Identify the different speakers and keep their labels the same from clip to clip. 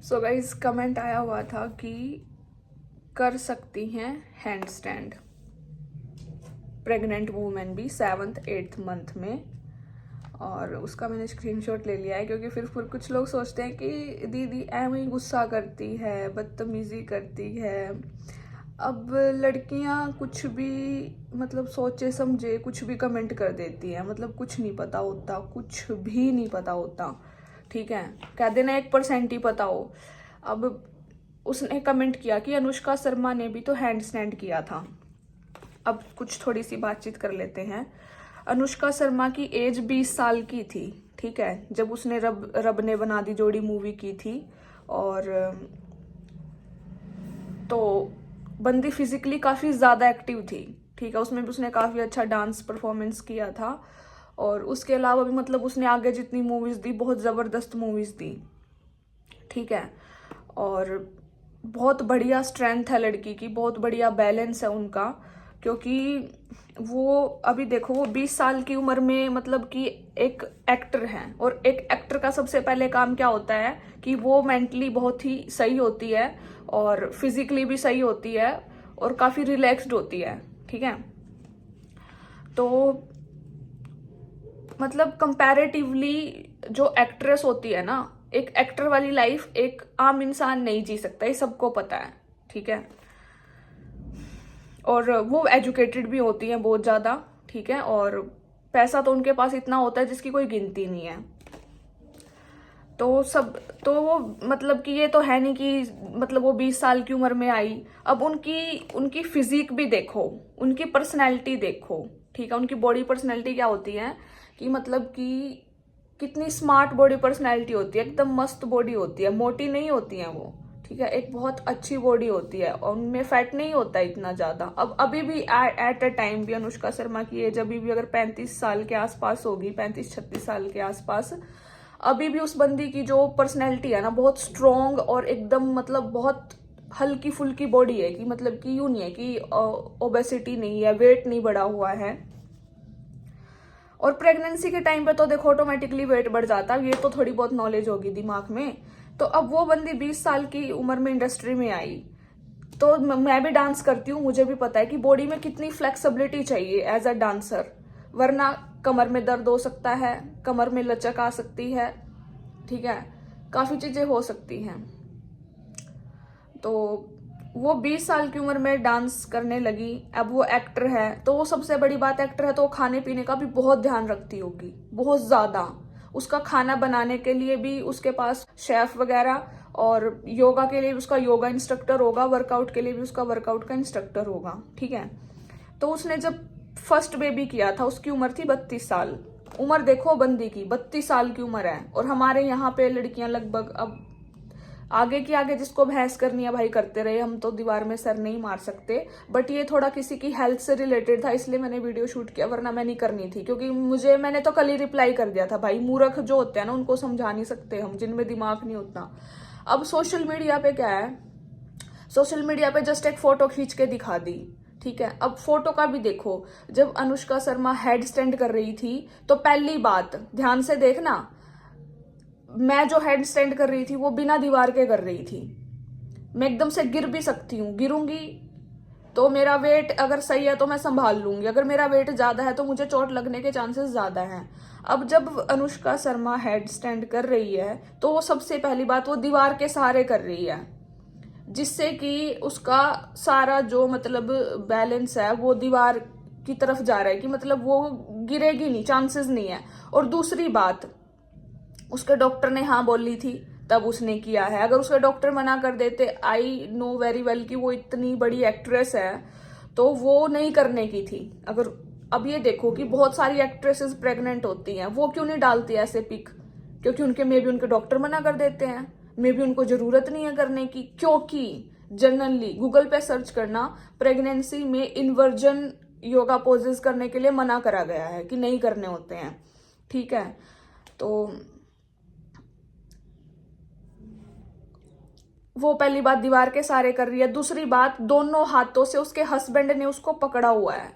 Speaker 1: So guys comment आया हुआ था कि कर सकती हैं हैंड स्टैंड प्रेग्नेंट वूमेन भी 7th-8th मंथ में। और उसका मैंने स्क्रीनशॉट ले लिया है क्योंकि फिर कुछ लोग सोचते हैं कि दीदी ऐਵੇਂ ही गुस्सा करती है, बदतमीज़ी करती है। अब लड़कियां कुछ भी मतलब सोचे समझे कुछ भी कमेंट कर देती हैं, मतलब कुछ नहीं पता होता, कुछ भी नहीं पता होता। ठीक है, कह देना 1% ही पता हो। अब उसने कमेंट किया कि अनुष्का शर्मा ने भी तो हैंड स्टैंड किया था। अब कुछ थोड़ी सी बातचीत कर लेते हैं। अनुष्का शर्मा की एज 20 साल की थी, ठीक है, जब उसने रब ने बना दी जोड़ी मूवी की थी। और तो बंदी फिजिकली काफ़ी ज़्यादा एक्टिव थी, ठीक है, उसमें भी उसने काफ़ी अच्छा डांस परफॉर्मेंस किया था। और उसके अलावा भी मतलब उसने आगे जितनी मूवीज़ दी बहुत ज़बरदस्त मूवीज़ दी, ठीक है। और बहुत बढ़िया स्ट्रेंथ है लड़की की, बहुत बढ़िया बैलेंस है उनका। क्योंकि वो अभी देखो वो 20 साल की उम्र में मतलब कि एक एक्टर है, और एक एक्टर का सबसे पहले काम क्या होता है कि वो मेंटली बहुत ही सही होती है और फिजिकली भी सही होती है और काफ़ी रिलैक्स्ड होती है, ठीक है। तो मतलब कंपैरेटिवली जो एक्ट्रेस होती है ना, एक एक्टर वाली लाइफ एक आम इंसान नहीं जी सकता, ये सबको पता है, ठीक है। और वो एजुकेटेड भी होती हैं बहुत ज़्यादा, ठीक है, और पैसा तो उनके पास इतना होता है जिसकी कोई गिनती नहीं है। तो वो मतलब कि ये तो है नहीं कि मतलब वो 20 साल की उम्र में आई। अब उनकी उनकी फिजिक भी देखो, उनकी पर्सनैलिटी देखो, ठीक है। उनकी बॉडी पर्सनैलिटी क्या होती है कि मतलब कि कितनी स्मार्ट बॉडी पर्सनैलिटी होती है, एकदम मस्त बॉडी होती है, मोटी नहीं होती है वो, ठीक है, एक बहुत अच्छी बॉडी होती है और उनमें फैट नहीं होता इतना ज़्यादा। अब अभी भी एट अ टाइम भी अनुष्का शर्मा की एज अभी भी अगर 35 साल के आसपास होगी, 35-36 साल के आसपास, अभी भी उस बंदी की जो पर्सनैलिटी है ना बहुत स्ट्रॉन्ग और एकदम मतलब बहुत हल्की फुल्की बॉडी है, कि मतलब कि यूं नहीं है कि ओबेसिटी नहीं है, वेट नहीं बढ़ा हुआ है। और प्रेगनेंसी के टाइम पे तो देखो ऑटोमेटिकली वेट बढ़ जाता है, ये तो थोड़ी बहुत नॉलेज होगी दिमाग में। तो अब वो बंदी 20 साल की उम्र में इंडस्ट्री में आई, तो मैं भी डांस करती हूँ, मुझे भी पता है कि बॉडी में कितनी फ्लेक्सिबिलिटी चाहिए एज अ डांसर, वरना कमर में दर्द हो सकता है, कमर में लचक आ सकती है, ठीक है, काफ़ी चीज़ें हो सकती हैं। तो वो 20 साल की उम्र में डांस करने लगी। अब वो एक्टर है, तो वो सबसे बड़ी बात, एक्टर है तो वो खाने पीने का भी बहुत ध्यान रखती होगी, बहुत ज़्यादा। उसका खाना बनाने के लिए भी उसके पास शेफ वगैरह, और योगा के लिए भी उसका योगा इंस्ट्रक्टर होगा, वर्कआउट के लिए भी उसका वर्कआउट का इंस्ट्रक्टर होगा, ठीक है। तो उसने जब फर्स्ट बेबी किया था उसकी उम्र थी 32 साल। उम्र देखो बंदी की 32 साल की उम्र है। और हमारे यहाँ पे लड़कियां लगभग, अब आगे की आगे जिसको बहस करनी है भाई करते रहे, हम तो दीवार में सर नहीं मार सकते। बट ये थोड़ा किसी की हेल्थ से रिलेटेड था, इसलिए मैंने वीडियो शूट किया, वरना मैं नहीं करनी थी। क्योंकि मैंने तो कल ही रिप्लाई कर दिया था, भाई मूर्ख जो होते हैं ना उनको समझा नहीं सकते हम, जिनमें दिमाग नहीं उतना। अब सोशल मीडिया पे क्या है, सोशल मीडिया पे जस्ट एक फोटो खींच के दिखा दी, ठीक है। अब फोटो का भी देखो, जब अनुष्का शर्मा हेड स्टैंड कर रही थी तो पहली बात ध्यान से देखना, मैं जो हेड स्टैंड कर रही थी वो बिना दीवार के कर रही थी। मैं एकदम से गिर भी सकती हूँ, गिरूंगी तो मेरा वेट अगर सही है तो मैं संभाल लूंगी, अगर मेरा वेट ज्यादा है तो मुझे चोट लगने के चांसेस ज्यादा हैं। अब जब अनुष्का शर्मा हेड स्टैंड कर रही है तो वो सबसे पहली बात वो दीवार के सहारे कर रही है, जिससे कि उसका सारा जो मतलब बैलेंस है वो दीवार की तरफ जा रहा है, कि मतलब वो गिरेगी नहीं, चांसेस नहीं है। और दूसरी बात, उसके डॉक्टर ने हाँ बोली थी तब उसने किया है। अगर उसके डॉक्टर मना कर देते, आई नो वेरी वेल कि वो इतनी बड़ी एक्ट्रेस है, तो वो नहीं करने की थी। अगर अब ये देखो कि बहुत सारी एक्ट्रेसेस प्रेग्नेंट होती हैं, वो क्यों नहीं डालती ऐसे पिक, क्योंकि उनके मे बी उनके डॉक्टर मना कर देते हैं, मे बी उनको जरूरत नहीं है करने की। क्योंकि जनरली गूगल पे सर्च करना, प्रेगनेंसी में इन्वर्जन योगा पोजेस करने के लिए मना करा गया है कि नहीं करने होते हैं, ठीक है। तो वो पहली बात दीवार के सहारे कर रही है। दूसरी बात, दोनों हाथों से उसके हस्बैंड ने उसको पकड़ा हुआ है,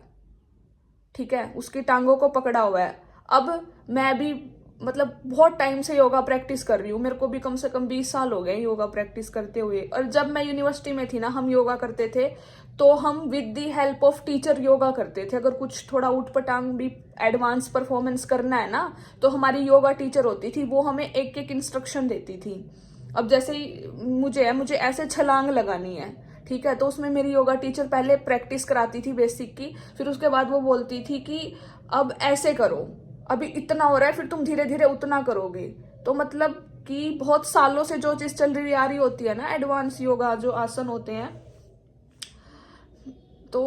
Speaker 1: ठीक है, उसकी टांगों को पकड़ा हुआ है। अब मैं भी मतलब बहुत टाइम से योगा प्रैक्टिस कर रही हूँ, मेरे को भी कम से कम 20 साल हो गए योगा प्रैक्टिस करते हुए। और जब मैं यूनिवर्सिटी में थी ना, हम योगा करते थे तो हम with the help of teacher yoga करते थे। अगर कुछ थोड़ा उठ पटांग भी एडवांस परफॉर्मेंस करना है ना, तो हमारी योगा टीचर होती थी, वो हमें एक एक इंस्ट्रक्शन देती थी। अब जैसे ही मुझे ऐसे छलांग लगानी है, ठीक है, तो उसमें मेरी योगा टीचर पहले प्रैक्टिस कराती थी बेसिक की, फिर उसके बाद वो बोलती थी कि अब ऐसे करो, अभी इतना हो रहा है, फिर तुम धीरे धीरे उतना करोगे। तो मतलब कि बहुत सालों से जो चीज चल रही आ रही होती है ना, एडवांस योगा जो आसन होते हैं, तो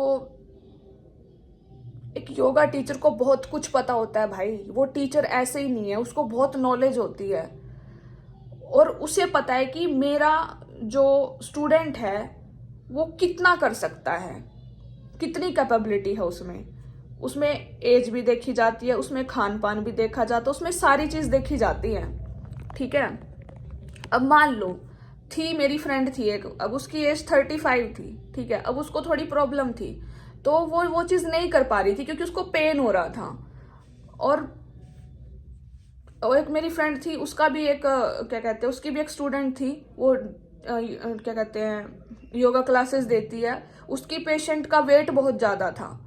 Speaker 1: एक योगा टीचर को बहुत कुछ पता होता है भाई। वो टीचर ऐसे ही नहीं है, उसको बहुत नॉलेज होती है और उसे पता है कि मेरा जो स्टूडेंट है वो कितना कर सकता है, कितनी कैपेबिलिटी है उसमें। उसमें एज भी देखी जाती है, उसमें खान पान भी देखा जाता है, उसमें सारी चीज देखी जाती है, ठीक है। अब मान लो थी मेरी फ्रेंड थी एक, अब उसकी एज 35 थी, ठीक है, अब उसको थोड़ी प्रॉब्लम थी, तो वो चीज नहीं कर पा रही थी क्योंकि उसको पेन हो रहा था। और एक मेरी फ्रेंड थी, उसका भी एक क्या कहते हैं, उसकी भी एक स्टूडेंट थी, वो क्या कहते हैं योगा क्लासेस देती है, उसकी पेशेंट का वेट बहुत ज्यादा था।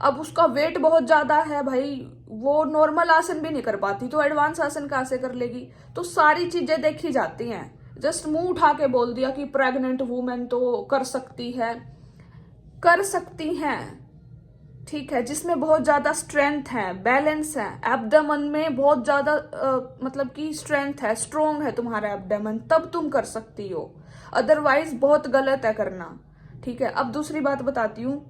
Speaker 1: अब उसका वेट बहुत ज्यादा है भाई, वो नॉर्मल आसन भी नहीं कर पाती, तो एडवांस आसन कैसे कर लेगी। तो सारी चीजें देखी जाती हैं। जस्ट मुंह उठा के बोल दिया कि प्रेग्नेंट वुमेन तो कर सकती है, कर सकती हैं, ठीक है, जिसमें बहुत ज्यादा स्ट्रेंथ है, बैलेंस है, एब्डोमेन में बहुत ज्यादा मतलब कि स्ट्रेंथ है, स्ट्रोंग है तुम्हारा एब्डोमेन, तब तुम कर सकती हो, अदरवाइज बहुत गलत है करना, ठीक है। अब दूसरी बात बताती हूँ,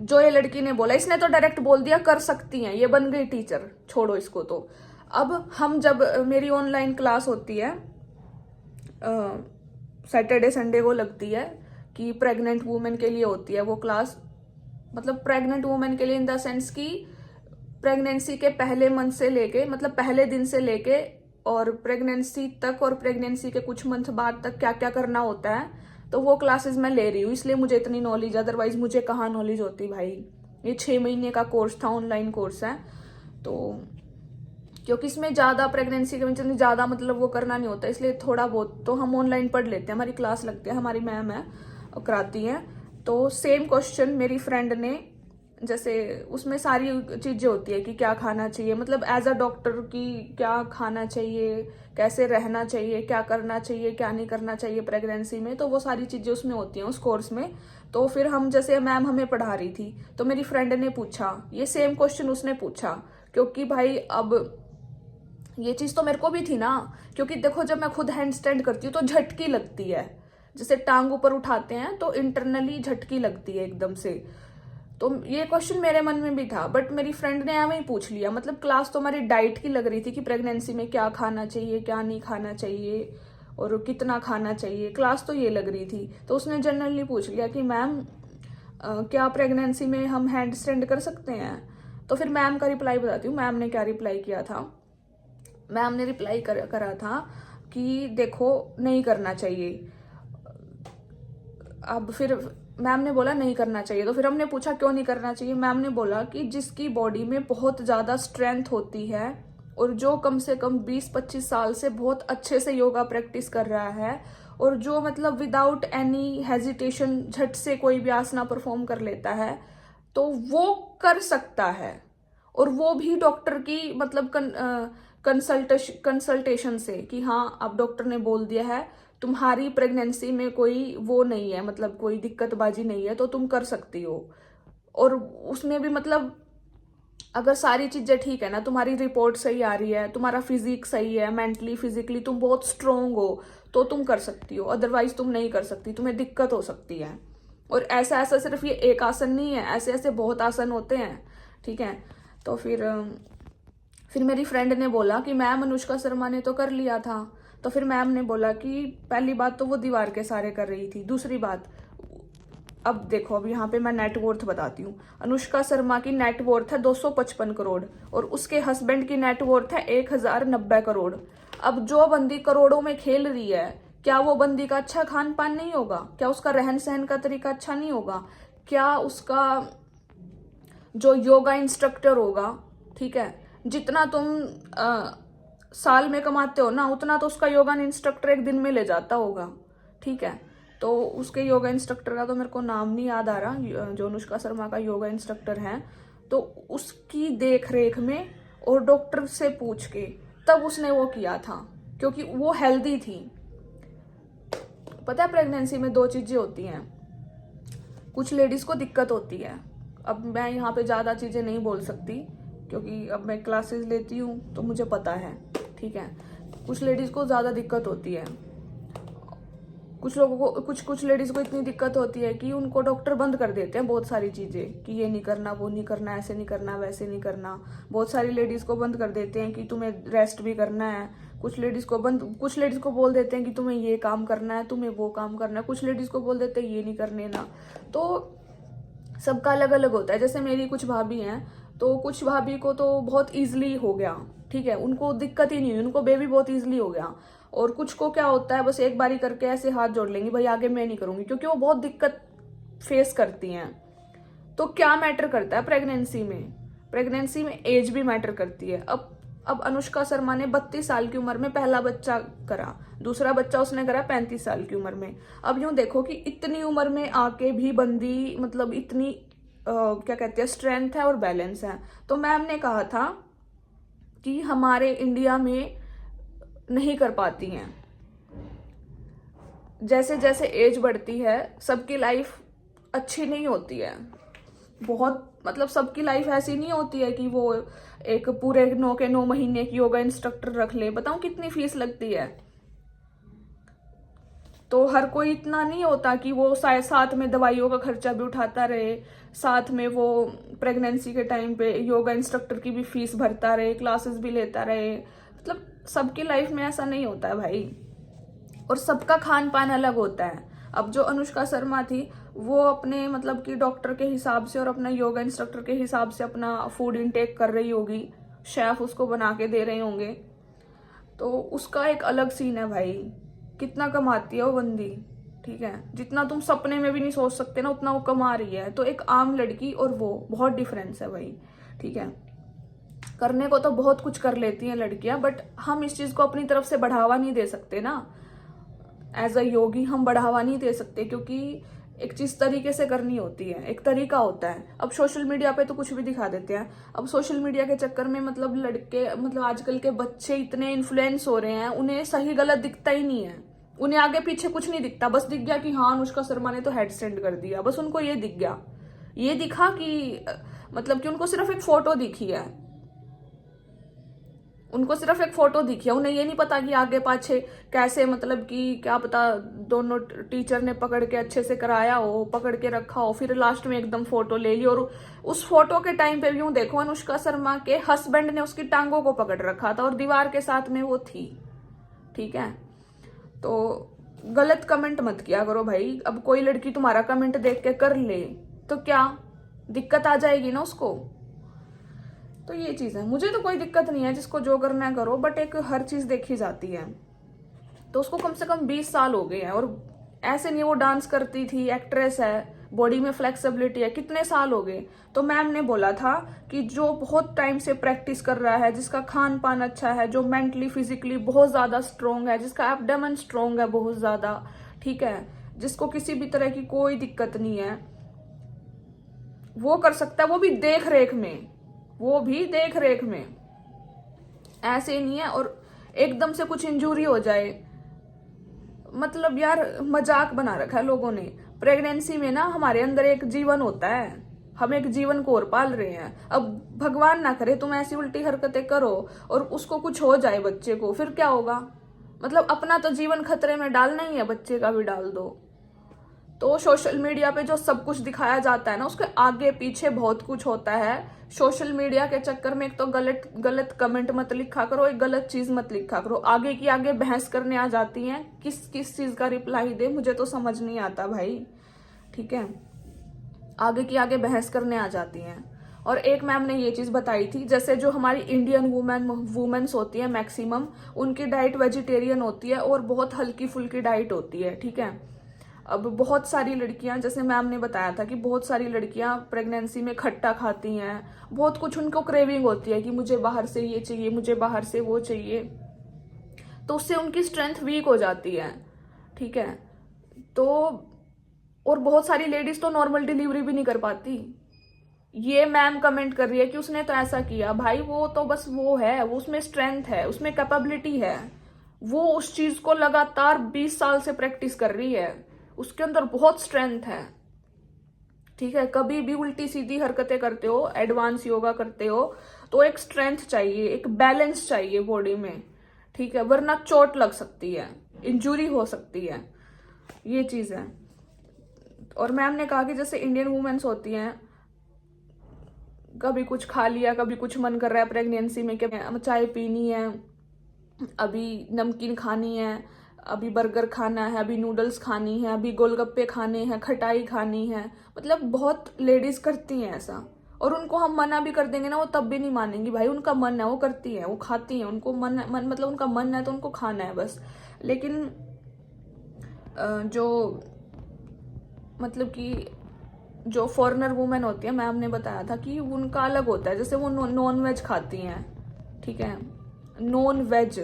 Speaker 1: जो ये लड़की ने बोला, इसने तो डायरेक्ट बोल दिया कर सकती हैं, ये बन गई टीचर, छोड़ो इसको। तो अब हम जब मेरी ऑनलाइन क्लास होती है, सैटरडे संडे को लगती है, कि प्रेग्नेंट वुमेन के लिए होती है वो क्लास, मतलब प्रेग्नेंट वुमेन के लिए इन द सेंस कि प्रेगनेंसी के पहले मंथ से लेके, मतलब पहले दिन से लेके और प्रेगनेंसी तक और प्रेगनेंसी के कुछ मंथ बाद तक क्या क्या करना होता है, तो वो क्लासेस मैं ले रही हूँ, इसलिए मुझे इतनी नॉलेज, अदरवाइज मुझे कहाँ नॉलेज होती भाई। ये 6 महीने का कोर्स था, ऑनलाइन कोर्स है, तो क्योंकि इसमें ज्यादा प्रेगनेंसी के में ज्यादा मतलब वो करना नहीं होता, इसलिए थोड़ा बहुत तो हम ऑनलाइन पढ़ लेते हैं, हमारी क्लास लगती है, हमारी मैम है कराती है। तो सेम क्वेश्चन मेरी फ्रेंड ने, जैसे उसमें सारी चीजें होती है कि क्या खाना चाहिए, मतलब एज अ डॉक्टर की क्या खाना चाहिए, कैसे रहना चाहिए, क्या करना चाहिए, क्या नहीं करना चाहिए प्रेगनेंसी में, तो वो सारी चीजें उसमें होती हैं उस कोर्स में। तो फिर हम, जैसे मैम हमें पढ़ा रही थी, तो मेरी फ्रेंड ने पूछा, ये सेम क्वेश्चन उसने पूछा, क्योंकि भाई अब ये चीज तो मेरे को भी थी ना, क्योंकि देखो जब मैं खुद हैंड स्टैंड करती हूँ तो झटकी लगती है, जैसे टांग ऊपर उठाते हैं तो इंटरनली झटकी लगती है एकदम से। तो ये क्वेश्चन मेरे मन में भी था, बट मेरी फ्रेंड ने हमें ही पूछ लिया, मतलब क्लास तो हमारी डाइट की लग रही थी कि प्रेगनेंसी में क्या खाना चाहिए, क्या नहीं खाना चाहिए और कितना खाना चाहिए, क्लास तो ये लग रही थी। तो उसने जनरली पूछ लिया कि मैम क्या प्रेगनेंसी में हम हैंड स्टैंड कर सकते हैं। तो फिर मैम का रिप्लाई बताती हूँ, मैम ने क्या रिप्लाई किया था। मैम ने रिप्लाई करा था कि देखो नहीं करना चाहिए। अब फिर मैम ने बोला नहीं करना चाहिए, तो फिर हमने पूछा क्यों नहीं करना चाहिए। मैम ने बोला कि जिसकी बॉडी में बहुत ज्यादा स्ट्रेंथ होती है और जो कम से कम 20-25 साल से बहुत अच्छे से योगा प्रैक्टिस कर रहा है और जो मतलब विदाउट एनी हेजिटेशन झट से कोई भी आसना परफॉर्म कर लेता है, तो वो कर सकता है। और वो भी डॉक्टर की मतलब कंसल्टेशन से, कि हाँ अब डॉक्टर ने बोल दिया है तुम्हारी प्रेगनेंसी में कोई वो नहीं है, मतलब कोई दिक्कतबाजी नहीं है, तो तुम कर सकती हो। और उसमें भी मतलब अगर सारी चीजें ठीक है ना, तुम्हारी रिपोर्ट सही आ रही है, तुम्हारा फिजिक सही है, मेंटली फिजिकली तुम बहुत स्ट्रोंग हो, तो तुम कर सकती हो, अदरवाइज तुम नहीं कर सकती, तुम्हें दिक्कत हो सकती है। और ऐसा ऐसा सिर्फ ये एक आसन नहीं है, ऐसे ऐसे बहुत आसन होते हैं, ठीक है। तो फिर मेरी फ्रेंड ने बोला कि मैम अनुष्का शर्मा ने तो कर लिया था। तो फिर मैम ने बोला कि पहली बात तो वो दीवार के सहारे कर रही थी, दूसरी बात, अब देखो अब यहाँ पे मैं नेटवर्थ बताती हूँ। अनुष्का शर्मा की नेटवर्थ है 255 करोड़ और उसके हस्बैंड की नेटवर्थ है 1090 करोड़। अब जो बंदी करोड़ों में खेल रही है, क्या वो बंदी का अच्छा खान पान नहीं होगा, क्या उसका रहन सहन का तरीका अच्छा नहीं होगा, क्या उसका जो योगा इंस्ट्रक्टर होगा, ठीक है, जितना तुम साल में कमाते हो ना, उतना तो उसका योगा इंस्ट्रक्टर एक दिन में ले जाता होगा, ठीक है। तो उसके योगा इंस्ट्रक्टर का तो मेरे को नाम नहीं याद आ रहा, जो अनुष्का शर्मा का योगा इंस्ट्रक्टर है, तो उसकी देख रेख में और डॉक्टर से पूछ के तब उसने वो किया था, क्योंकि वो हेल्दी थी। पता है प्रेगनेंसी में दो चीजें होती हैं, कुछ लेडीज को दिक्कत होती है। अब मैं यहाँ पे ज्यादा चीजें नहीं बोल सकती क्योंकि अब मैं क्लासेस लेती हूँ तो मुझे पता है, ठीक है। कुछ लेडीज को ज्यादा दिक्कत होती है, कुछ लोगों को कुछ लेडीज को इतनी दिक्कत होती है कि उनको डॉक्टर बंद कर देते हैं बहुत सारी चीजें, कि ये नहीं करना, वो नहीं करना, ऐसे नहीं करना, वैसे नहीं करना। बहुत सारी लेडीज को बंद कर देते हैं कि तुम्हें रेस्ट भी करना है। कुछ लेडीज को बोल देते हैं कि तुम्हें ये काम करना है, तुम्हें वो काम करना है। कुछ लेडीज को बोल देते हैं ये नहीं करने ना। तो सबका अलग अलग होता है। जैसे मेरी कुछ भाभी हैं, तो कुछ भाभी को तो बहुत इजीली हो गया, ठीक है, उनको दिक्कत ही नहीं हुई, उनको बेबी बहुत इजीली हो गया। और कुछ को क्या होता है, बस एक बारी करके ऐसे हाथ जोड़ लेंगी, भाई आगे मैं नहीं करूंगी, क्योंकि वो बहुत दिक्कत फेस करती हैं। तो क्या मैटर करता है प्रेगनेंसी में? प्रेगनेंसी में एज भी मैटर करती है। अब अनुष्का शर्मा ने 32 साल की उम्र में पहला बच्चा करा, दूसरा बच्चा उसने करा 35 साल की उम्र में। अब यूं देखो कि इतनी उम्र में आके भी बंदी मतलब इतनी क्या कहते हैं, स्ट्रेंथ है और बैलेंस है। तो मैम ने कहा था कि हमारे इंडिया में नहीं कर पाती हैं। जैसे जैसे एज बढ़ती है सबकी लाइफ अच्छी नहीं होती है, बहुत मतलब सबकी लाइफ ऐसी नहीं होती है कि वो एक पूरे 9 के 9 महीने की योगा इंस्ट्रक्टर रख ले। बताऊं कितनी फीस लगती है? तो हर कोई इतना नहीं होता कि वो साथ में दवाइयों का खर्चा भी उठाता रहे, साथ में वो प्रेगनेंसी के टाइम पे योगा इंस्ट्रक्टर की भी फीस भरता रहे, क्लासेस भी लेता रहे। मतलब सबकी लाइफ में ऐसा नहीं होता है भाई, और सबका खान पान अलग होता है। अब जो अनुष्का शर्मा थी वो अपने मतलब कि डॉक्टर के हिसाब से और अपना योगा इंस्ट्रक्टर के हिसाब से अपना फूड इनटेक कर रही होगी, शेफ उसको बना के दे रहे होंगे, तो उसका एक अलग सीन है भाई। कितना कमाती है वो बंदी, ठीक है, जितना तुम सपने में भी नहीं सोच सकते ना उतना वो कमा रही है। तो एक आम लड़की और वो बहुत डिफरेंस है भाई, ठीक है। करने को तो बहुत कुछ कर लेती हैं लड़कियां, बट हम इस चीज को अपनी तरफ से बढ़ावा नहीं दे सकते ना। एज अ योगी हम बढ़ावा नहीं दे सकते, क्योंकि एक चीज तरीके से करनी होती है, एक तरीका होता है। अब सोशल मीडिया पे तो कुछ भी दिखा देते हैं। अब सोशल मीडिया के चक्कर में मतलब लड़के मतलब आजकल के बच्चे इतने इन्फ्लुएंस हो रहे हैं, उन्हें सही गलत दिखता ही नहीं है। उन्हें आगे पीछे कुछ नहीं दिखता, बस दिख गया कि हाँ अनुष्का शर्मा ने तो हेड सेंड कर दिया, बस उनको ये दिख गया, ये दिखा कि मतलब कि उनको सिर्फ एक फोटो दिखी है, उनको सिर्फ एक फोटो दिखी है। उन्हें ये नहीं पता कि आगे पाछे कैसे, मतलब कि क्या पता दोनों टीचर ने पकड़ के अच्छे से कराया हो, पकड़ के रखा हो, फिर लास्ट में एकदम फोटो ले ली। और उस फोटो के टाइम पे यूं देखो अनुष्का शर्मा के हस्बैंड ने उसकी टांगों को पकड़ रखा था और दीवार के साथ में वो थी, ठीक है। तो गलत कमेंट मत किया करो भाई। अब कोई लड़की तुम्हारा कमेंट देख के कर ले तो क्या दिक्कत आ जाएगी ना उसको। तो ये चीज है, मुझे तो कोई दिक्कत नहीं है, जिसको जो करना है करो, बट एक हर चीज देखी जाती है। तो उसको कम से कम 20 साल हो गए हैं, और ऐसे नहीं वो डांस करती थी, एक्ट्रेस है, बॉडी में फ्लेक्सिबिलिटी है, कितने साल हो गए। तो मैम ने बोला था कि जो बहुत टाइम से प्रैक्टिस कर रहा है, जिसका खान पान अच्छा है, जो मेंटली फिजिकली बहुत ज्यादा स्ट्रोंग है, जिसका एब्डोमेन स्ट्रोंग है बहुत ज्यादा, ठीक है, जिसको किसी भी तरह की कोई दिक्कत नहीं है, वो कर सकता है, वो भी देख रेख में, वो भी देख रेख में। ऐसे नहीं है और एकदम से कुछ इंजरी हो जाए, मतलब यार मजाक बना रखा है लोगों ने। प्रेगनेंसी में ना हमारे अंदर एक जीवन होता है, हम एक जीवन को और पाल रहे हैं। अब भगवान ना करे तुम ऐसी उल्टी हरकतें करो और उसको कुछ हो जाए बच्चे को, फिर क्या होगा? मतलब अपना तो जीवन खतरे में डालना ही है, बच्चे का भी डाल दो। तो सोशल मीडिया पे जो सब कुछ दिखाया जाता है ना, उसके आगे पीछे बहुत कुछ होता है। सोशल मीडिया के चक्कर में एक तो गलत गलत कमेंट मत लिखा करो, एक गलत चीज मत लिखा करो। आगे की आगे बहस करने आ जाती हैं, किस किस चीज का रिप्लाई दे, मुझे तो समझ नहीं आता भाई, ठीक है। आगे की आगे बहस करने आ जाती हैं। और एक मैम ने ये चीज बताई थी, जैसे जो हमारी इंडियन वुमेन्स होती है मैक्सिमम, उनकी डाइट वेजिटेरियन होती है और बहुत हल्की फुल्की डाइट होती है, ठीक है। अब बहुत सारी लड़कियां, जैसे मैम ने बताया था कि बहुत सारी लड़कियां प्रेगनेंसी में खट्टा खाती हैं, बहुत कुछ उनको क्रेविंग होती है कि मुझे बाहर से ये चाहिए, मुझे बाहर से वो चाहिए, तो उससे उनकी स्ट्रेंथ वीक हो जाती है। ठीक है, तो और बहुत सारी लेडीज तो नॉर्मल डिलीवरी भी नहीं कर पाती। ये मैम कमेंट कर रही है कि उसने तो ऐसा किया, भाई वो तो बस वो है, वो उसमें स्ट्रेंथ है, उसमें कैपेबिलिटी है, वो उस चीज को लगातार 20 साल से प्रैक्टिस कर रही है, उसके अंदर बहुत स्ट्रेंथ है। ठीक है, कभी भी उल्टी सीधी हरकतें करते हो, एडवांस योगा करते हो, तो एक स्ट्रेंथ चाहिए, एक बैलेंस चाहिए बॉडी में। ठीक है, वरना चोट लग सकती है, इंजुरी हो सकती है, ये चीज है। और मैम ने कहा कि जैसे इंडियन वुमेन्स होती हैं, कभी कुछ खा लिया, कभी कुछ मन कर रहा है प्रेगनेंसी में कि चाय पीनी है, अभी नमकीन खानी है, अभी बर्गर खाना है, अभी नूडल्स खानी है, अभी गोलगप्पे खाने हैं, खटाई खानी है, मतलब बहुत लेडीज करती हैं ऐसा। और उनको हम मना भी कर देंगे ना, वो तब भी नहीं मानेंगी, भाई उनका मन है, वो करती हैं, वो खाती हैं, उनको मन मतलब उनका मन है तो उनको खाना है बस। लेकिन जो मतलब कि जो फॉरेनर वुमेन होती है, मैम ने बताया था कि उनका अलग होता है, जैसे वो नॉन वेज खाती हैं। ठीक है, नॉन वेज,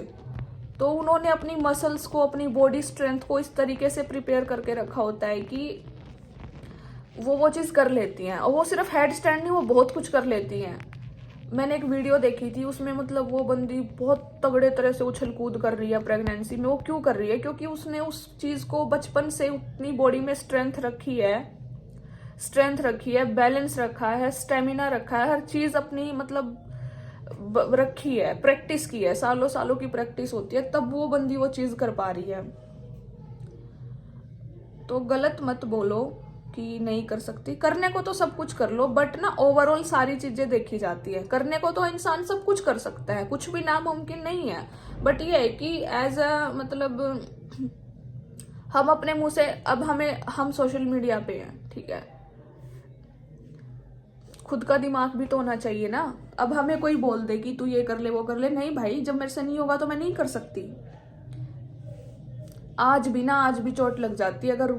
Speaker 1: तो उन्होंने अपनी मसल्स को, अपनी बॉडी स्ट्रेंथ को इस तरीके से प्रिपेयर करके रखा होता है कि वो चीज़ कर लेती हैं। और वो सिर्फ हेड स्टैंड नहीं, वो बहुत कुछ कर लेती हैं। मैंने एक वीडियो देखी थी, उसमें मतलब वो बंदी बहुत तगड़े तरह से उछल कूद कर रही है प्रेगनेंसी में। वो क्यों कर रही है? क्योंकि उसने उस चीज़ को बचपन से उतनी बॉडी में स्ट्रेंथ रखी है, बैलेंस रखा है, स्टेमिना रखा है, हर चीज़ अपनी मतलब रखी है, प्रैक्टिस की है, सालों सालों की प्रैक्टिस होती है, तब वो बंदी वो चीज़ कर पा रही है। तो गलत मत बोलो कि नहीं कर सकती, करने को तो सब कुछ कर लो, बट ना ओवरऑल सारी चीजें देखी जाती है। करने को तो इंसान सब कुछ कर सकता है, कुछ भी नामुमकिन नहीं है, बट ये है कि एज अ मतलब हम अपने मुंह से, अब हम सोशल मीडिया पे हैं, ठीक है, खुद का दिमाग भी तो होना चाहिए ना। अब हमें कोई बोल दे कि तू ये कर ले, वो कर ले, नहीं भाई, जब मेरे से नहीं होगा तो मैं नहीं कर सकती। आज भी चोट लग जाती है, अगर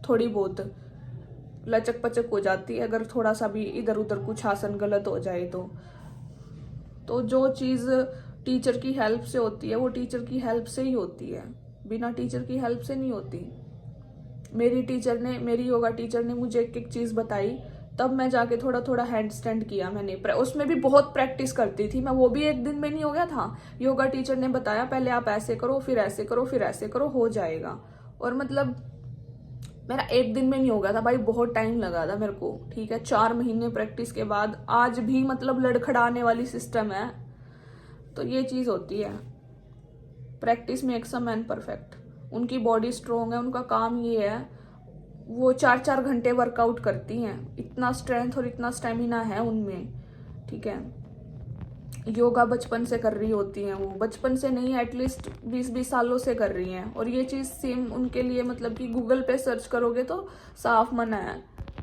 Speaker 1: थोड़ी बहुत लचक पचक हो जाती है, अगर थोड़ा सा भी इधर उधर कुछ आसन गलत हो जाए तो जो चीज़ टीचर की हेल्प से होती है वो टीचर की हेल्प से ही होती है, बिना टीचर की हेल्प से नहीं होती। मेरी योगा टीचर ने मुझे एक एक चीज़ बताई, तब मैं जाके थोड़ा थोड़ा हैंड स्टैंड किया मैंने। उसमें भी बहुत प्रैक्टिस करती थी मैं, वो भी एक दिन में नहीं हो गया था। योगा टीचर ने बताया पहले आप ऐसे करो, फिर ऐसे करो, फिर ऐसे करो, हो जाएगा। और मतलब मेरा एक दिन में नहीं हो गया था भाई, बहुत टाइम लगा था मेरे को। ठीक है, 4 महीने प्रैक्टिस के बाद आज भी मतलब लड़खड़ाने वाली सिस्टम है। तो ये चीज होती है, practice makes a man perfect. उनकी बॉडी स्ट्रोंग है, उनका काम ये है, वो 4-4 घंटे वर्कआउट करती हैं, इतना स्ट्रेंथ और इतना स्टेमिना है उनमें। ठीक है, योगा बचपन से कर रही होती हैं, वो बचपन से नहीं एटलीस्ट 20-20 सालों से कर रही हैं। और ये चीज़ सेम उनके लिए मतलब कि गूगल पे सर्च करोगे तो साफ मना है।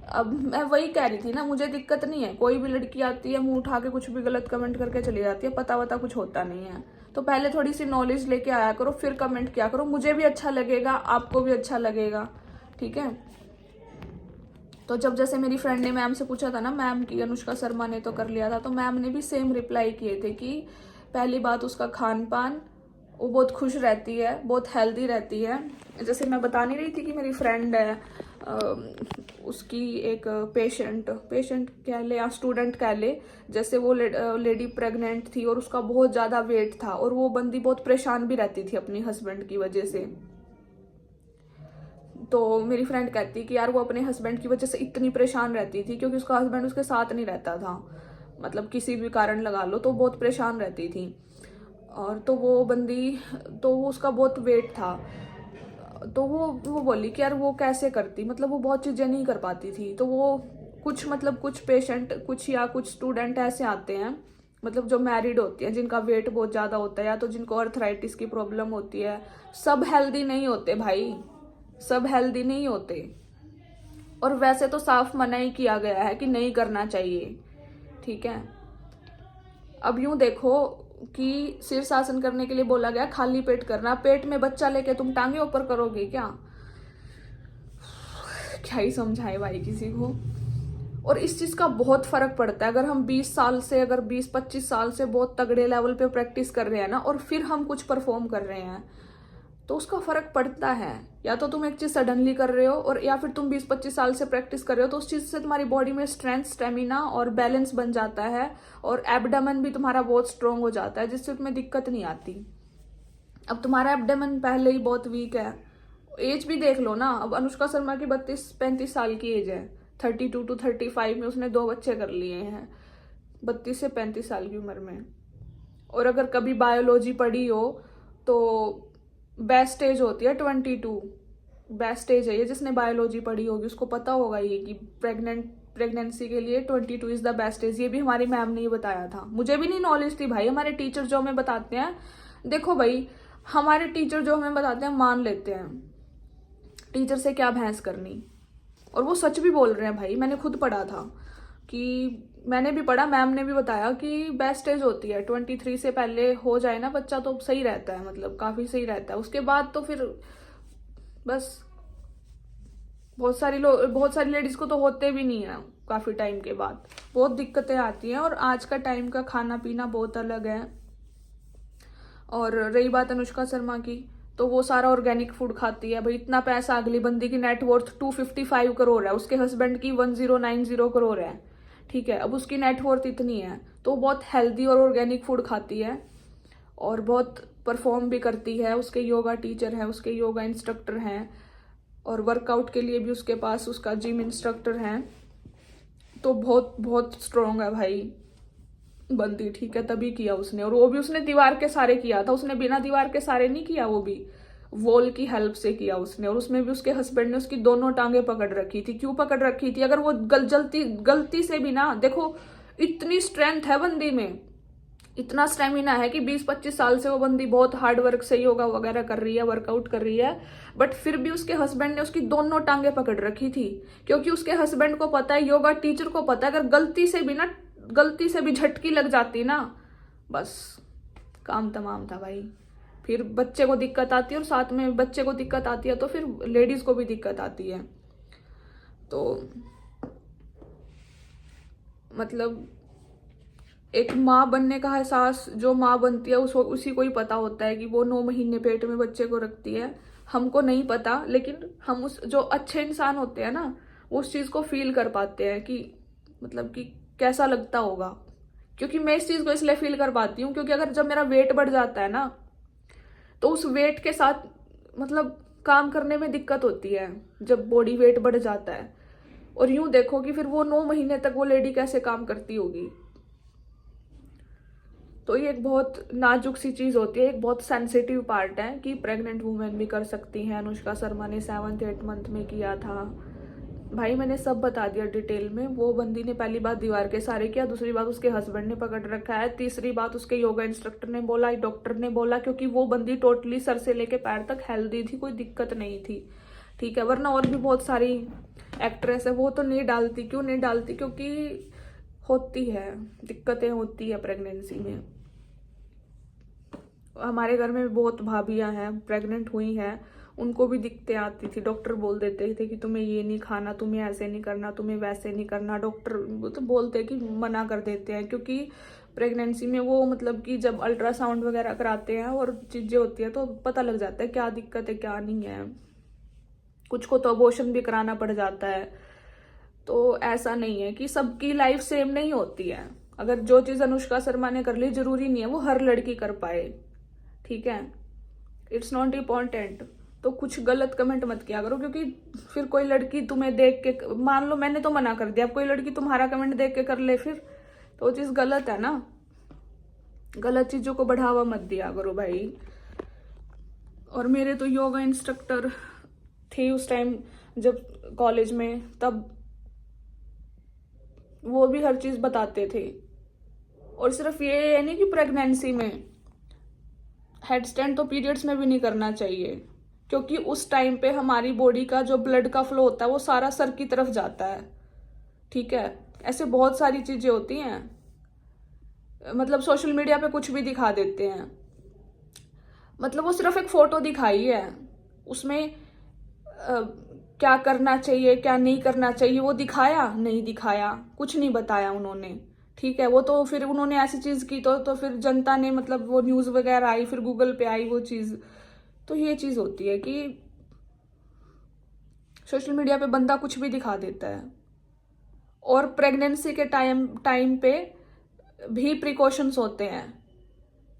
Speaker 1: अब मैं वही कह रही थी ना, मुझे दिक्कत नहीं है, कोई भी लड़की आती है मुंह उठा के कुछ भी गलत कमेंट करके चली जाती है, पता वता कुछ होता नहीं है। तो पहले थोड़ी सी नॉलेज लेके आया करो, फिर कमेंट किया करो, मुझे भी अच्छा लगेगा, आपको भी अच्छा लगेगा। ठीक है, तो जब जैसे मेरी फ्रेंड ने मैम से पूछा था ना, मैम की अनुष्का शर्मा ने तो कर लिया था, तो मैम ने भी सेम रिप्लाई किए थे कि पहली बात उसका खान पान, वो बहुत खुश रहती है, बहुत हेल्दी रहती है। जैसे मैं बता नहीं रही थी कि मेरी फ्रेंड है, उसकी एक पेशेंट कह ले या स्टूडेंट कह ले, जैसे वो लेडी प्रेग्नेंट थी और उसका बहुत ज़्यादा वेट था, और वो बंदी बहुत परेशान भी रहती थी अपनी हस्बैंड की वजह से। तो मेरी फ्रेंड कहती कि यार वो अपने हस्बैंड की वजह से इतनी परेशान रहती थी, क्योंकि उसका हस्बैंड उसके साथ नहीं रहता था, मतलब किसी भी कारण लगा लो, तो बहुत परेशान रहती थी। और तो वो बंदी, तो वो उसका बहुत वेट था, तो वो बोली कि यार वो कैसे करती, मतलब वो बहुत चीज़ें नहीं कर पाती थी। तो वो कुछ पेशेंट कुछ स्टूडेंट ऐसे आते हैं, मतलब जो मैरिड होती हैं, जिनका वेट बहुत ज़्यादा होता है, या तो जिनको अर्थराइटिस की प्रॉब्लम होती है। सब हेल्दी नहीं होते भाई, सब हेल्दी नहीं होते, और वैसे तो साफ मना ही किया गया है कि नहीं करना चाहिए। ठीक है, अब यूं देखो कि शीर्षासन करने के लिए बोला गया खाली पेट करना, पेट में बच्चा लेके तुम टांगे ऊपर करोगे क्या? क्या ही समझाए भाई किसी को। और इस चीज़ का बहुत फर्क पड़ता है। अगर हम 20 साल से, अगर 20-25 साल से बहुत तगड़े लेवल पे प्रैक्टिस कर रहे हैं ना, और फिर हम कुछ परफॉर्म कर रहे हैं, तो उसका फर्क पड़ता है। या तो तुम एक चीज सडनली कर रहे हो, और या फिर तुम 20-25 साल से प्रैक्टिस कर रहे हो, तो उस चीज से तुम्हारी बॉडी में स्ट्रेंथ, स्टेमिना और बैलेंस बन जाता है, और एब्डोमेन भी तुम्हारा बहुत स्ट्रांग हो जाता है, जिससे तुम्हें दिक्कत नहीं आती। अब तुम्हारा एब्डोमेन पहले ही बहुत वीक है, एज भी देख लो ना। अब अनुष्का शर्मा की 32-35 साल की एज है, 32 to 35 में उसने 2 बच्चे कर लिए हैं, 32 से 35 साल की उम्र में। और अगर कभी बायोलॉजी पढ़ी हो तो बेस्ट एज होती है 22, बेस्ट एज है ये। जिसने बायोलॉजी पढ़ी होगी उसको पता होगा ये कि प्रेगनेंसी के लिए 22 इज द बेस्ट एज। ये भी हमारी मैम ने ही बताया था, मुझे भी नहीं नॉलेज थी भाई। हमारे टीचर जो हमें बताते हैं, देखो भाई, हमारे टीचर जो हमें बताते हैं मान लेते हैं, टीचर से क्या बहस करनी। और वो सच भी बोल रहे हैं भाई, मैंने खुद पढ़ा था, कि मैंने भी पढ़ा, मैम ने भी बताया कि बेस्ट एज होती है 23 से पहले हो जाए ना बच्चा तो सही रहता है, मतलब काफी सही रहता है। उसके बाद तो फिर बस बहुत सारी लेडीज को तो होते भी नहीं है, काफी टाइम के बाद बहुत दिक्कतें आती हैं। और आज का टाइम का खाना पीना बहुत अलग है। और रही बात अनुष्का शर्मा की, तो वो सारा ऑर्गेनिक फूड खाती है भाई। इतना पैसा, अगली बंदी की नेटवर्थ 255 करोड़ है, उसके हस्बैंड की 1090 करोड़ है, ठीक है। अब उसकी नेटवर्थ इतनी है, तो वो बहुत हेल्दी और ऑर्गेनिक फूड खाती है, और बहुत परफॉर्म भी करती है। उसके योगा टीचर हैं, उसके योगा इंस्ट्रक्टर हैं, और वर्कआउट के लिए भी उसके पास उसका जिम इंस्ट्रक्टर हैं। तो बहुत बहुत स्ट्रॉन्ग है भाई बंदी, ठीक है। तभी किया उसने, और वो भी उसने दीवार के सहारे किया था, उसने बिना दीवार के सहारे नहीं किया, वो भी वॉल की हेल्प से किया उसने। और उसमें भी उसके हस्बैंड ने उसकी दोनों टांगे पकड़ रखी थी। क्यों पकड़ रखी थी? अगर वो गलती से भी ना, देखो इतनी स्ट्रेंथ है बंदी में, इतना स्टेमिना है कि 20-25 साल से वो बंदी बहुत हार्ड वर्क से योगा वगैरह कर रही है, वर्कआउट कर रही है, बट फिर भी उसके हस्बैंड ने उसकी दोनों टांगे पकड़ रखी थी। क्योंकि उसके हस्बैंड को पता है, योगा टीचर को पता है, अगर गलती से भी झटकी लग जाती ना, बस काम तमाम था भाई। फिर बच्चे को दिक्कत आती है, और साथ में बच्चे को दिक्कत आती है तो फिर लेडीज को भी दिक्कत आती है। तो मतलब एक माँ बनने का एहसास जो माँ बनती है उसी को ही पता होता है कि वो 9 महीने पेट में बच्चे को रखती है। हमको नहीं पता, लेकिन हम उस जो अच्छे इंसान होते हैं ना, वो उस चीज को फील कर पाते हैं कि मतलब कि कैसा लगता होगा। क्योंकि मैं इस चीज को इसलिए फील कर पाती हूँ, क्योंकि अगर जब मेरा वेट बढ़ जाता है ना, तो उस वेट के साथ मतलब काम करने में दिक्कत होती है जब बॉडी वेट बढ़ जाता है। और यूं देखो कि फिर वो 9 महीने तक वो लेडी कैसे काम करती होगी। तो ये एक बहुत नाजुक सी चीज होती है, एक बहुत सेंसिटिव पार्ट है कि प्रेग्नेंट वुमेन भी कर सकती हैं। अनुष्का शर्मा ने 7th-8th मंथ में किया था भाई, मैंने सब बता दिया डिटेल में। वो बंदी ने पहली बात दीवार के सहारे किया, दूसरी बात उसके हस्बैंड ने पकड़ रखा है, तीसरी बात उसके योगा इंस्ट्रक्टर ने बोला, डॉक्टर ने बोला, क्योंकि वो बंदी टोटली सर से लेके पैर तक हेल्दी थी, कोई दिक्कत नहीं थी, ठीक है। वरना और भी बहुत सारी एक्ट्रेस है, वो तो नहीं डालती। क्यों नहीं डालती? क्योंकि होती है, दिक्कतें होती है प्रेगनेंसी में। हमारे घर में भी बहुत भाभियां हैं प्रेग्नेंट हुई हैं, उनको भी दिक्कतें आती थी। डॉक्टर बोल देते थे कि तुम्हें ये नहीं खाना, तुम्हें ऐसे नहीं करना, तुम्हें वैसे नहीं करना। डॉक्टर तो बोलते कि मना कर देते हैं, क्योंकि प्रेगनेंसी में वो मतलब कि जब अल्ट्रासाउंड वगैरह कराते हैं और चीजें होती है तो पता लग जाता है क्या दिक्कत है क्या नहीं है। कुछ को तो अबॉर्शन भी कराना पड़ जाता है। तो ऐसा नहीं है कि सबकी लाइफ सेम नहीं होती है। अगर जो चीज अनुष्का शर्मा ने कर ली, जरूरी नहीं है वो हर लड़की कर पाए, ठीक है। It's not important. तो कुछ गलत कमेंट मत किया करो, क्योंकि फिर कोई लड़की तुम्हें देख के, मान लो मैंने तो मना कर दिया, अब कोई लड़की तुम्हारा कमेंट देख के कर ले फिर, तो वो चीज गलत है ना। गलत चीजों को बढ़ावा मत दिया करो भाई। और मेरे तो योगा इंस्ट्रक्टर थे उस टाइम जब कॉलेज में, तब वो भी हर चीज बताते थे। और सिर्फ ये नहीं कि प्रेगनेंसी में, हेड स्टैंड तो पीरियड्स में भी नहीं करना चाहिए, क्योंकि उस टाइम पे हमारी बॉडी का जो ब्लड का फ्लो होता है वो सारा सर की तरफ जाता है, ठीक है। ऐसे बहुत सारी चीजें होती हैं, मतलब सोशल मीडिया पे कुछ भी दिखा देते हैं। मतलब वो सिर्फ एक फोटो दिखाई है, उसमें क्या करना चाहिए क्या नहीं करना चाहिए वो दिखाया? नहीं दिखाया, कुछ नहीं बताया उन्होंने। ठीक है, वो तो फिर उन्होंने ऐसी चीज की तो फिर जनता ने, मतलब वो न्यूज वगैरह आई, फिर गूगल पे आई वो चीज। तो ये चीज होती है कि सोशल मीडिया पे बंदा कुछ भी दिखा देता है। और प्रेगनेंसी के टाइम पे भी प्रिकॉशंस होते हैं।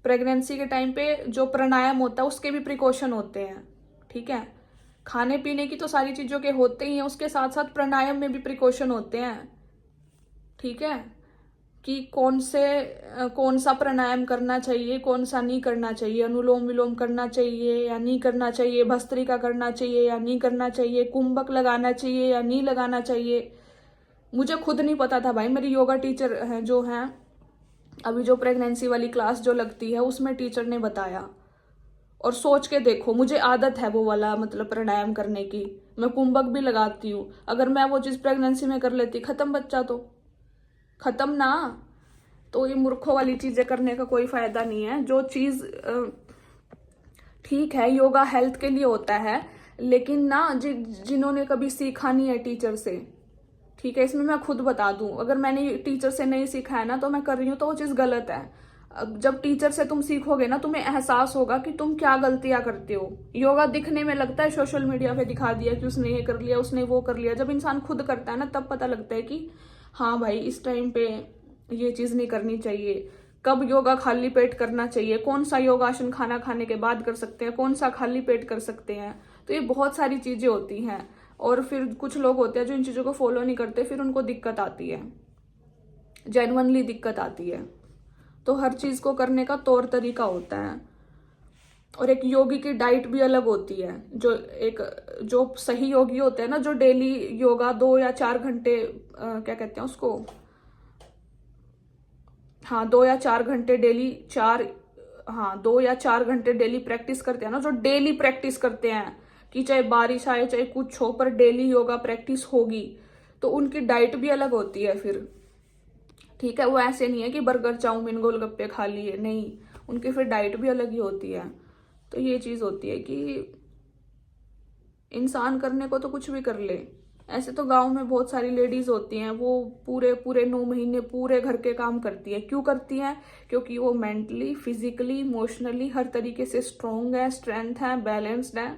Speaker 1: प्रेगनेंसी के टाइम पे जो प्राणायाम होता है उसके भी प्रिकॉशन होते हैं। ठीक है, खाने पीने की तो सारी चीजों के होते ही हैं, उसके साथ साथ प्राणायाम में भी प्रिकॉशन होते हैं। ठीक है, कि कौन सा प्राणायाम करना चाहिए, कौन सा नहीं करना चाहिए, अनुलोम विलोम करना चाहिए या नहीं करना चाहिए, भस्त्रिका करना चाहिए या नहीं करना चाहिए, कुंभक लगाना चाहिए या नहीं लगाना चाहिए। मुझे खुद नहीं पता था भाई। मेरी योगा टीचर है जो है, अभी जो प्रेगनेंसी वाली क्लास जो लगती है उसमें टीचर ने बताया। और सोच के देखो, मुझे आदत है वो वाला मतलब प्राणायाम करने की, मैं कुंभक भी लगाती हूँ। अगर मैं वो चीज प्रेगनेंसी में कर लेती, खत्म बच्चा, तो खत्म ना। तो ये मूर्खों वाली चीजें करने का कोई फायदा नहीं है। जो चीज ठीक है, योगा हेल्थ के लिए होता है, लेकिन ना जिन्होंने कभी सीखा नहीं है टीचर से, ठीक है, इसमें मैं खुद बता दूं, अगर मैंने टीचर से नहीं सीखा है ना तो मैं कर रही हूँ तो वो चीज गलत है। अब जब टीचर से तुम सीखोगे ना, तुम्हें एहसास होगा कि तुम क्या गलतियां करते हो। योगा दिखने में लगता है सोशल मीडिया पे दिखा दिया कि उसने ये कर लिया, उसने वो कर लिया। जब इंसान खुद करता है ना तब पता लगता है कि हाँ भाई, इस टाइम पे ये चीज नहीं करनी चाहिए। कब योगा खाली पेट करना चाहिए, कौन सा योगासन खाना खाने के बाद कर सकते हैं, कौन सा खाली पेट कर सकते हैं। तो ये बहुत सारी चीजें होती हैं। और फिर कुछ लोग होते हैं जो इन चीजों को फॉलो नहीं करते, फिर उनको दिक्कत आती है, जेन्युइनली दिक्कत आती है। तो हर चीज को करने का तौर तरीका होता है। और एक योगी की डाइट भी अलग होती है। जो सही योगी होते हैं ना, जो डेली योगा 2 या 4 घंटे क्या कहते हैं उसको, हाँ 2 या 4 घंटे डेली, 2 या 4 घंटे डेली प्रैक्टिस करते हैं ना, जो डेली प्रैक्टिस करते हैं कि चाहे बारिश आए चाहे कुछ हो, पर डेली योगा प्रैक्टिस होगी, तो उनकी डाइट भी अलग होती है फिर। ठीक है, वो ऐसे नहीं है कि बर्गर चाउमीन गोलगप्पे खा लिए, नहीं, उनकी फिर डाइट भी अलग ही होती है। तो ये चीज होती है कि इंसान करने को तो कुछ भी कर ले। ऐसे तो गांव में बहुत सारी लेडीज होती हैं, वो पूरे पूरे 9 महीने पूरे घर के काम करती हैं। क्यों करती हैं? क्योंकि वो मेंटली, फिजिकली, इमोशनली हर तरीके से स्ट्रोंग है, स्ट्रेंथ है, बैलेंस्ड है।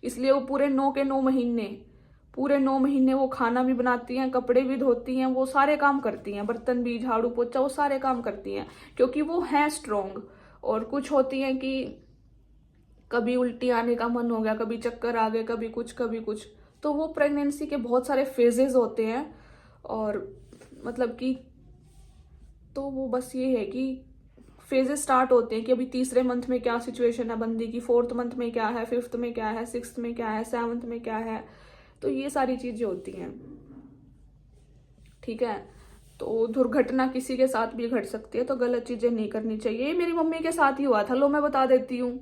Speaker 1: इसलिए वो पूरे 9 महीने वो खाना भी बनाती हैं, कपड़े भी धोती हैं, वो सारे काम करती हैं, बर्तन भी, झाड़ू पोछा, वो सारे काम करती हैं, क्योंकि वो हैं स्ट्रोंग। और कुछ होती हैं कि कभी उल्टी आने का मन हो गया, कभी चक्कर आ गए, कभी कुछ। तो वो प्रेगनेंसी के बहुत सारे फेजेस होते हैं। और मतलब कि तो वो बस ये है कि फेजेस स्टार्ट होते हैं कि अभी तीसरे मंथ में क्या सिचुएशन है बंदी की, 4th मंथ में क्या है, 5th में क्या है, 6th में क्या है, 7th में क्या है। तो ये सारी चीजें होती हैं। ठीक है, तो दुर्घटना किसी के साथ भी घट सकती है, तो गलत चीजें नहीं करनी चाहिए। ये मेरी मम्मी के साथ ही हुआ था, लो मैं बता देती हूँ।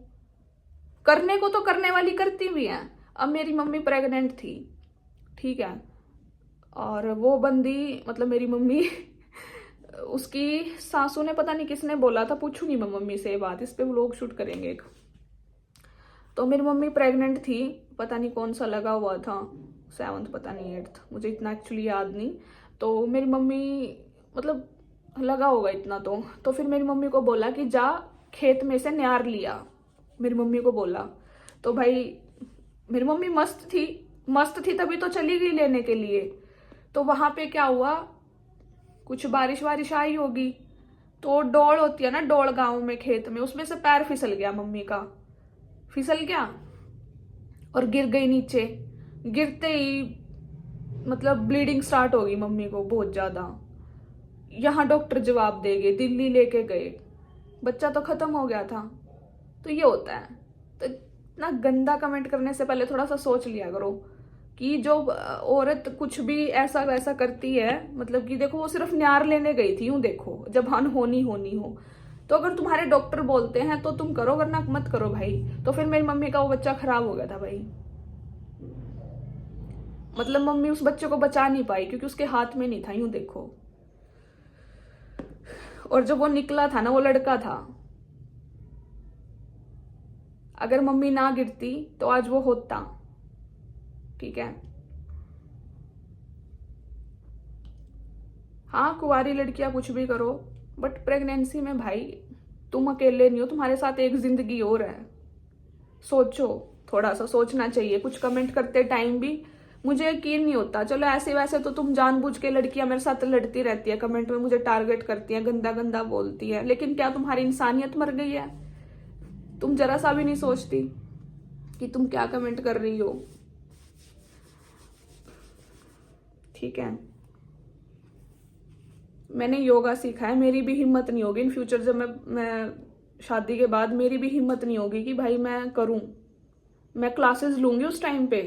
Speaker 1: करने को तो करने वाली करती भी है। अब मेरी मम्मी प्रेग्नेंट थी, ठीक है, और वो बंदी मतलब मेरी मम्मी उसकी सासू ने, पता नहीं किसने बोला था, पूछूंगी मैं मम्मी से ये बात, इस पे व्लॉग शूट करेंगे एक। तो मेरी मम्मी प्रेग्नेंट थी, पता नहीं कौन सा लगा हुआ था, 7th पता नहीं 8th, मुझे इतना एक्चुअली याद नहीं। तो मेरी मम्मी मतलब लगा होगा इतना। तो फिर मेरी मम्मी को बोला कि जा खेत में से न्यार लिया, मेरी मम्मी को बोला। तो भाई मेरी मम्मी मस्त थी तभी तो चली गई लेने के लिए। तो वहां पे क्या हुआ, कुछ बारिश आई होगी, तो डोल होती है ना, डोल गांव में खेत में, उसमें से पैर फिसल गया मम्मी का, फिसल गया और गिर गई नीचे। गिरते ही मतलब ब्लीडिंग स्टार्ट हो गई मम्मी को बहुत ज्यादा। यहाँ डॉक्टर जवाब दे गए, दिल्ली लेके गए, बच्चा तो खत्म हो गया था। तो ये होता है। तो इतना गंदा कमेंट करने से पहले थोड़ा सा सोच लिया करो कि जो औरत कुछ भी ऐसा वैसा करती है, मतलब कि देखो वो सिर्फ न्यार लेने गई थी, यूं देखो, जब अनहोनी होनी हो तो अगर तुम्हारे डॉक्टर बोलते हैं तो तुम करो, वरना मत करो भाई। तो फिर मेरी मम्मी का वो बच्चा खराब हो गया था भाई, मतलब मम्मी उस बच्चे को बचा नहीं पाई क्योंकि उसके हाथ में नहीं था, यूं देखो। और जब वो निकला था ना, वो लड़का था। अगर मम्मी ना गिरती तो आज वो होता, ठीक है। हाँ, कुंवारी लड़कियां कुछ भी करो, बट प्रेगनेंसी में भाई तुम अकेले नहीं हो, तुम्हारे साथ एक जिंदगी और है। सोचो, थोड़ा सा सोचना चाहिए। कुछ कमेंट करते टाइम भी मुझे यकीन नहीं होता। चलो ऐसे वैसे तो तुम जानबूझ के लड़कियां मेरे साथ लड़ती रहती है, कमेंट में मुझे टारगेट करती है, गंदा गंदा बोलती है, लेकिन क्या तुम्हारी इंसानियत मर गई है? तुम जरा सा भी नहीं सोचती कि तुम क्या कमेंट कर रही हो? ठीक है, मैंने योगा सीखा है, मेरी भी हिम्मत नहीं होगी इन फ्यूचर, जब मैं शादी के बाद मेरी भी हिम्मत नहीं होगी कि भाई मैं करूं। मैं क्लासेस लूंगी उस टाइम पे,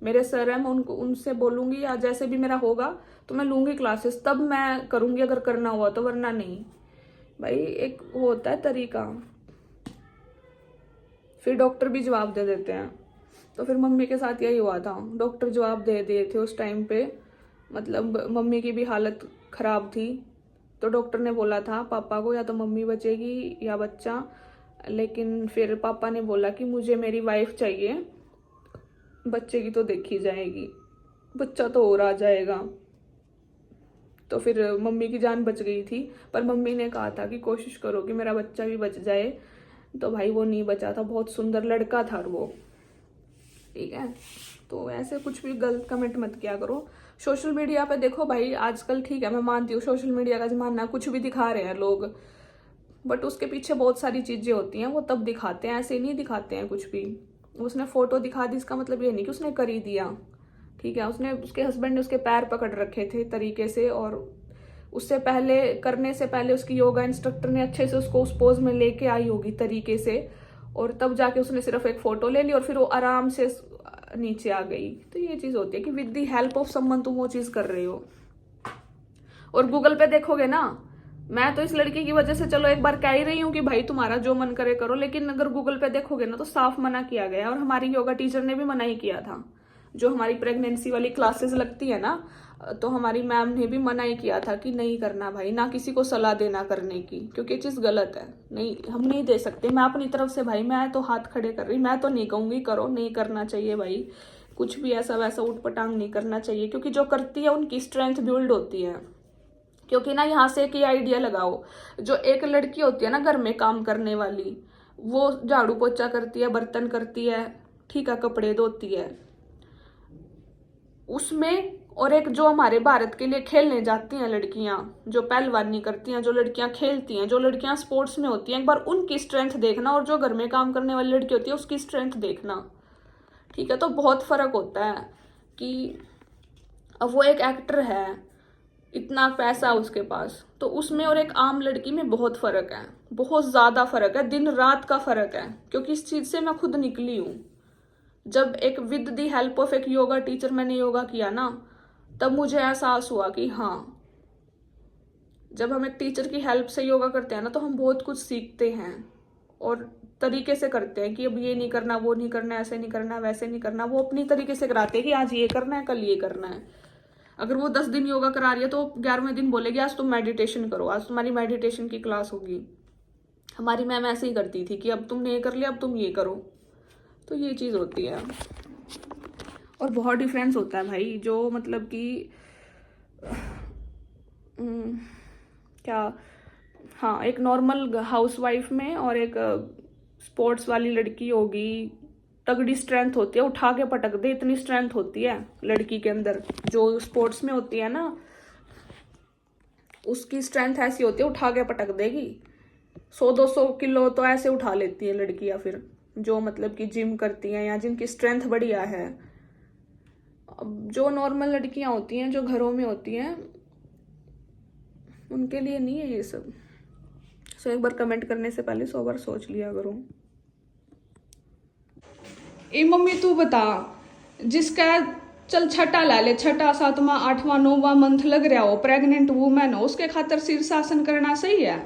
Speaker 1: मेरे सर हैं, मैं उनसे बोलूंगी या जैसे भी मेरा होगा तो मैं लूंगी क्लासेस, तब मैं करूंगी अगर करना हुआ तो, वरना नहीं। भाई एक होता है तरीका। फिर डॉक्टर भी जवाब दे देते हैं। तो फिर मम्मी के साथ यही हुआ था, डॉक्टर जवाब दे दिए थे उस टाइम पे। मतलब मम्मी की भी हालत खराब थी, तो डॉक्टर ने बोला था पापा को या तो मम्मी बचेगी या बच्चा, लेकिन फिर पापा ने बोला कि मुझे मेरी वाइफ चाहिए, बच्चे की तो देखी जाएगी, बच्चा तो और आ जाएगा। तो फिर मम्मी की जान बच गई थी, पर मम्मी ने कहा था कि कोशिश करो कि मेरा बच्चा भी बच जाए। तो भाई वो नहीं बचा था, बहुत सुंदर लड़का था वो। ठीक है, तो ऐसे कुछ भी गलत कमेंट मत किया करो। सोशल मीडिया पे देखो भाई, आजकल ठीक है मैं मानती हूँ सोशल मीडिया का जमाना, कुछ भी दिखा रहे हैं लोग, बट उसके पीछे बहुत सारी चीजें होती हैं, वो तब दिखाते हैं, ऐसे नहीं दिखाते हैं कुछ भी। उसने फोटो दिखा दी, इसका मतलब ये नहीं कि उसने कर ही दिया। ठीक है, उसके हस्बैंड ने उसके पैर पकड़ रखे थे तरीके से, और उससे पहले, करने से पहले उसकी योगा इंस्ट्रक्टर ने अच्छे से उसको उस पोज में लेके आई होगी तरीके से, और तब जाके उसने सिर्फ एक फोटो ले ली और फिर वो आराम से नीचे आ गई। तो ये चीज होती है कि with the help of someone तुम वो चीज कर रहे हो। और गूगल पे देखोगे ना, मैं तो इस लड़की की वजह से चलो एक बार कह ही रही हूँ कि भाई तुम्हारा जो मन करे करो, लेकिन अगर गूगल पे देखोगे ना तो साफ मना किया गया है, और हमारी योगा टीचर ने भी मना ही किया था। जो हमारी प्रेगनेंसी वाली क्लासेस लगती है ना, तो हमारी मैम ने भी मना ही किया था कि नहीं करना भाई, ना किसी को सलाह देना करने की, क्योंकि ये चीज गलत है। नहीं, हम नहीं दे सकते। मैं अपनी तरफ से भाई, मैं तो हाथ खड़े कर रही, मैं तो नहीं कहूंगी करो, नहीं करना चाहिए भाई, कुछ भी ऐसा वैसा उठपटांग नहीं करना चाहिए, क्योंकि जो करती है उनकी स्ट्रेंथ बिल्ड होती है। क्योंकि ना यहाँ से एक ही आइडिया लगाओ, जो एक लड़की होती है ना घर में काम करने वाली, वो झाड़ू पोछा करती है, बर्तन करती है, ठीक है, कपड़े धोती है, उसमें, और एक जो हमारे भारत के लिए खेलने जाती हैं लड़कियां, जो पहलवानी करती हैं, जो लड़कियां खेलती हैं, जो लड़कियां स्पोर्ट्स में होती हैं, एक बार उनकी स्ट्रेंथ देखना, और जो घर में काम करने वाली लड़की होती है उसकी स्ट्रेंथ देखना। ठीक है, तो बहुत फर्क होता है कि अब वो एक एक्टर है, इतना पैसा उसके पास, तो उसमें और एक आम लड़की में बहुत फर्क है, बहुत ज्यादा फर्क है, दिन रात का फर्क है। क्योंकि इस चीज से मैं खुद निकली हूं। जब एक विद द हेल्प ऑफ एक योगा टीचर मैंने योगा किया ना, तब मुझे एहसास हुआ कि हाँ, जब हम एक टीचर की हेल्प से योगा करते हैं ना, तो हम बहुत कुछ सीखते हैं और तरीके से करते हैं कि अब ये नहीं करना, वो नहीं करना, ऐसे नहीं करना, वैसे नहीं करना। वो अपनी तरीके से कराते हैं कि आज ये करना है, कल ये करना है। अगर वो 10 दिन योगा करा रही है तो 11वें दिन बोलेगी आज तुम मेडिटेशन करो, आज तुम्हारी मेडिटेशन की क्लास होगी। हमारी मैम ऐसे ही करती थी कि अब तुमने ये कर लिया, अब तुम ये करो। तो ये चीज होती है, और बहुत डिफरेंस होता है भाई। जो मतलब कि क्या, हाँ, एक नॉर्मल हाउसवाइफ में और एक स्पोर्ट्स वाली लड़की होगी, तगड़ी स्ट्रेंथ होती है, उठा के पटक दे, इतनी स्ट्रेंथ होती है लड़की के अंदर। जो स्पोर्ट्स में होती है ना, उसकी स्ट्रेंथ ऐसी होती है, उठा के पटक देगी। 100-200 किलो तो ऐसे उठा लेती है लड़कियां फिर, जो मतलब कि जिम करती हैं या जिनकी स्ट्रेंथ बढ़िया है। अब जो नॉर्मल लड़कियां होती हैं, जो घरों में होती हैं, उनके लिए नहीं है ये सब। सो एक बार कमेंट करने से पहले 100 बार सोच लिया करो। ए मम्मी तू बता, जिसका चल छठा ला ले, छठा, 7वां, 8वां, 9वां मंथ लग रहा हो, प्रेग्नेंट वुमेन हो, उसके खातर शीर्षासन करना सही है?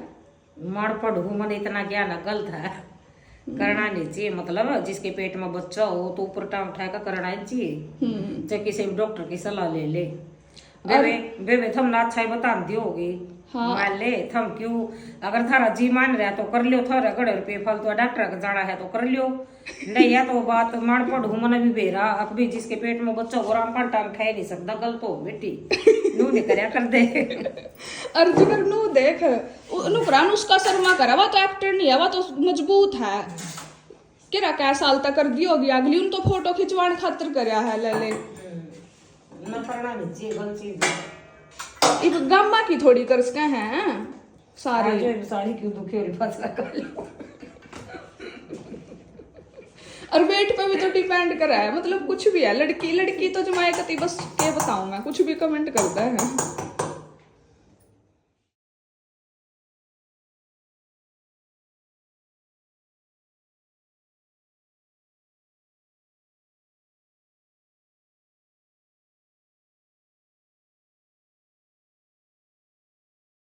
Speaker 2: मर पढ़ू मन इतना ज्ञान गलत है, करना नहीं चाहिए। मतलब जिसके पेट में बच्चा हो तो ऊपर टांग उठा कर करना ही चाहिए, चाहे किसी डॉक्टर की सलाह ले ले। बेबे तुम ना अच्छा ही बता दी होगी।
Speaker 1: हाँ।
Speaker 2: मान ले थम क्यों अगर थारा जी मान रहा तो कर लियो, थारा गड़े रुपये फालतू डॉक्टर का जाना है तो कर लियो, नहीं या तो बात मान पढ़ू मन भी बेरा अब भी जिसके पेट में बच्चा हो राम पान टाइम खाए नहीं सकता, गलत हो बेटी नू नहीं करया कर दे।
Speaker 1: अर्जुन नू देख नु प्राण उसका शर्मा करा वा तो एक्टर नहीं है, वा तो मजबूत है, केरा क्या साल तक कर दी होगी अगली उन तो फोटो खिंचवाने खातिर करया है ले
Speaker 2: न करना नहीं चाहिए गलत चीज,
Speaker 1: एक गामा की थोड़ी कर सके हैं सारे
Speaker 2: जो सारी क्यों दुखी हो रही फसला कर लो।
Speaker 1: और वेट पे भी तो डिपेंड करा है, मतलब कुछ भी है, लड़की तो जमाए कती बस क्या बताऊं मैं, कुछ भी कमेंट करता है।